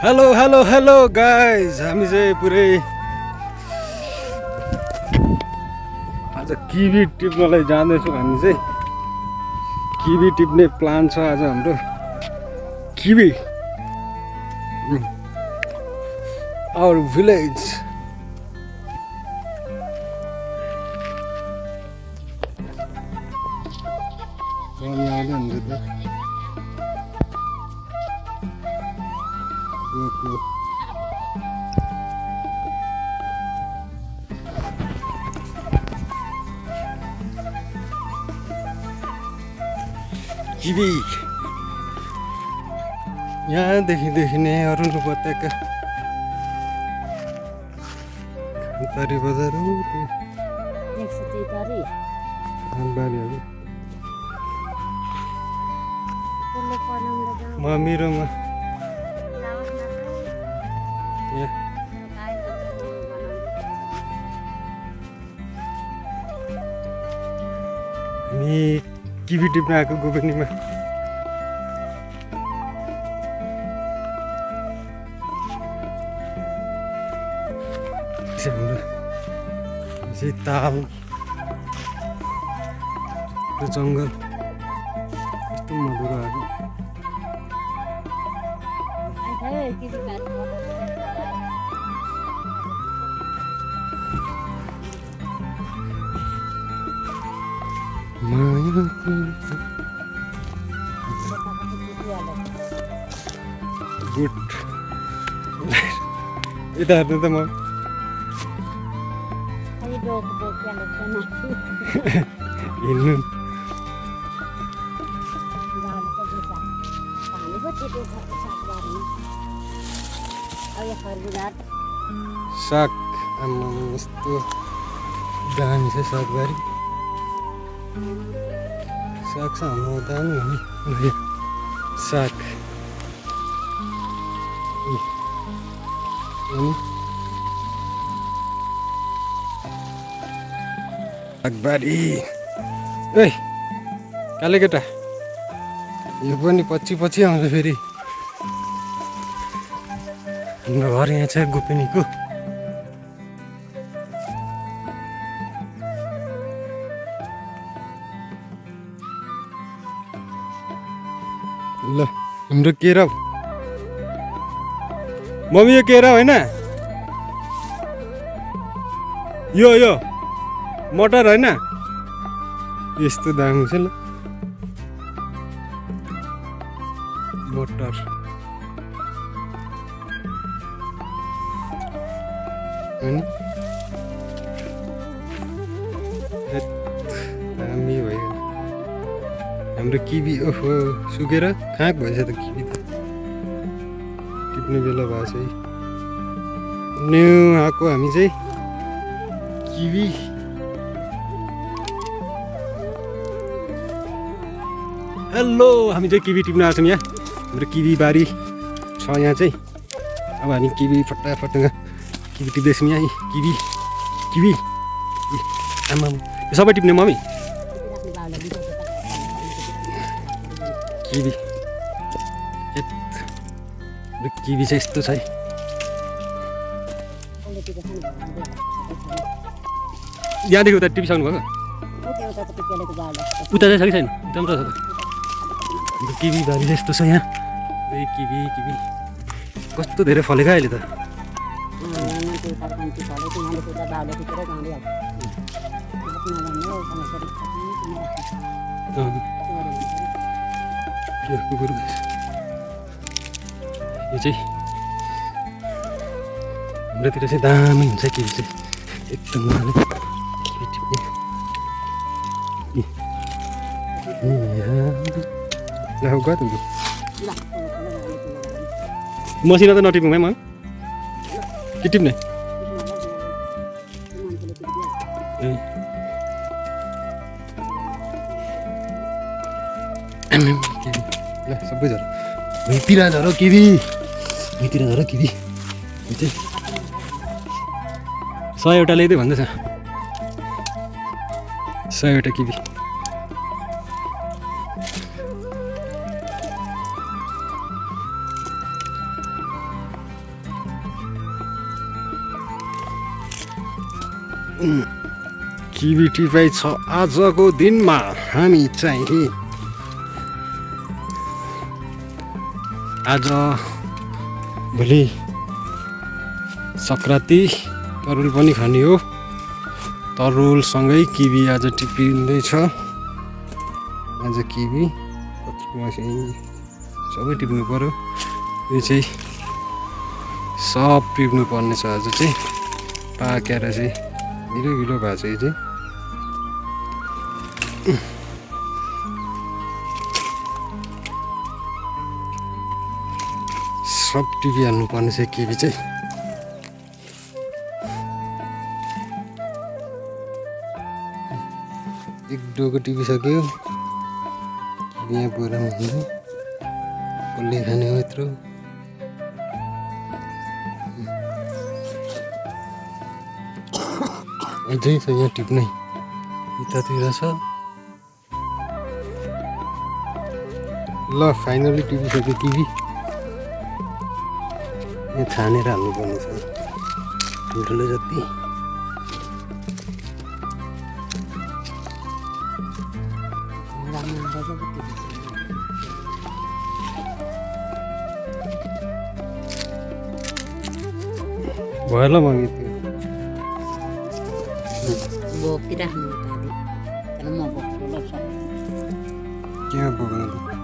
Hello hello hello guys, हामी चाहिँ पुरै आज किवी टिप्नलाई जाँदैछौँ। हामी चाहिँ किवी टिप्ने प्लान छ आज हाम्रो। Kiwi our village. किवी यहाँदेखि देखिने अरुण उपत्यका खानतारी बजार बारीहरू म मेरोमा हामी किवी टिप्न आएको गोबनीमा। हाम्रो ताल र जङ्गल यस्तो मधुरो आएको। गुड यता हेर्नु त म हिँड्नु साग यस्तो दामी छ सागबारी। साग छ हाम्रो दामी हुने साग। सागबारी ए काले केटा यो पनि पछि पछि आउँछ फेरि। हाम्रो घर यहाँ छ गोपिनीको। ल हाम्रो केरा मम्मी, यो केरा होइन, यो मटर होइन, यस्तो दामी छ। ल मटर होइन दामी भयो। हाम्रो किवी ओहो सुकेर खाँक भएछ त किवी त। टिप्ने बेला भएको छ है। न्यु आएको हामी चाहिँ किवी। हेलो, हामी चाहिँ किवी टिप्न आएको छौँ। यहाँ हाम्रो किवी बारी छ यहाँ चाहिँ। अब हामी किवी फटाफट किवी टिप्दैछौँ। यहाँ किवी किवी आमा यो सबै टिप्ने मम्मी। किवी किवी चाहिँ यस्तो छ है। यहाँदेखि उता टिपिसक्नु भएको? उता चाहिँ छ कि छैन? उता मात्र छ त। किवी बारी चाहिँ यस्तो छ यहाँ। किवी किवी कस्तो धेरै फलेको अहिले त। कुकुर यो चाहिँ हाम्रोतिर चाहिँ दामी हुन्छ किवी चाहिँ एकदम किवी टिप्ने। गयो त मसिनो त नटिप्नु है म के टिप्ने। ल सबै झर भुइँतिर झर किवी, भुइँतिर झर किवी। 100वटा ल्याइदिए भन्दैछ। 100वटा किवी। किवी टिपाइ छ आजको दिनमा हामी चाहिँ आज भोलि सङ्क्रान्ति तरुल पनि खाने हो तरुलसँगै किवी आज टिपिँदैछ आज किवी सबै टिप्नु पर्यो यो चाहिँ सब टिप्नु पर्ने छ आज चाहिँ पाकेर चाहिँ गिलो गिलो भएको छ यो चाहिँ सब टिपिहाल्नु पर्ने छ किवी चाहिँ एक डोको टिपिसक्यो यहाँ बोरामा हुँदै कसले खाने हो यत्रो अझै छ यहाँ टिप्नै यतातिर छ ल फाइनली टिपिसक्यो किवी यहाँ छानेर हाल्नुपर्ने छ ठुल्ठुलो जति भयो ल मम्मी त्यो बोकिराख्नु पर्यो तर म बोक्छु ल के बोक्नु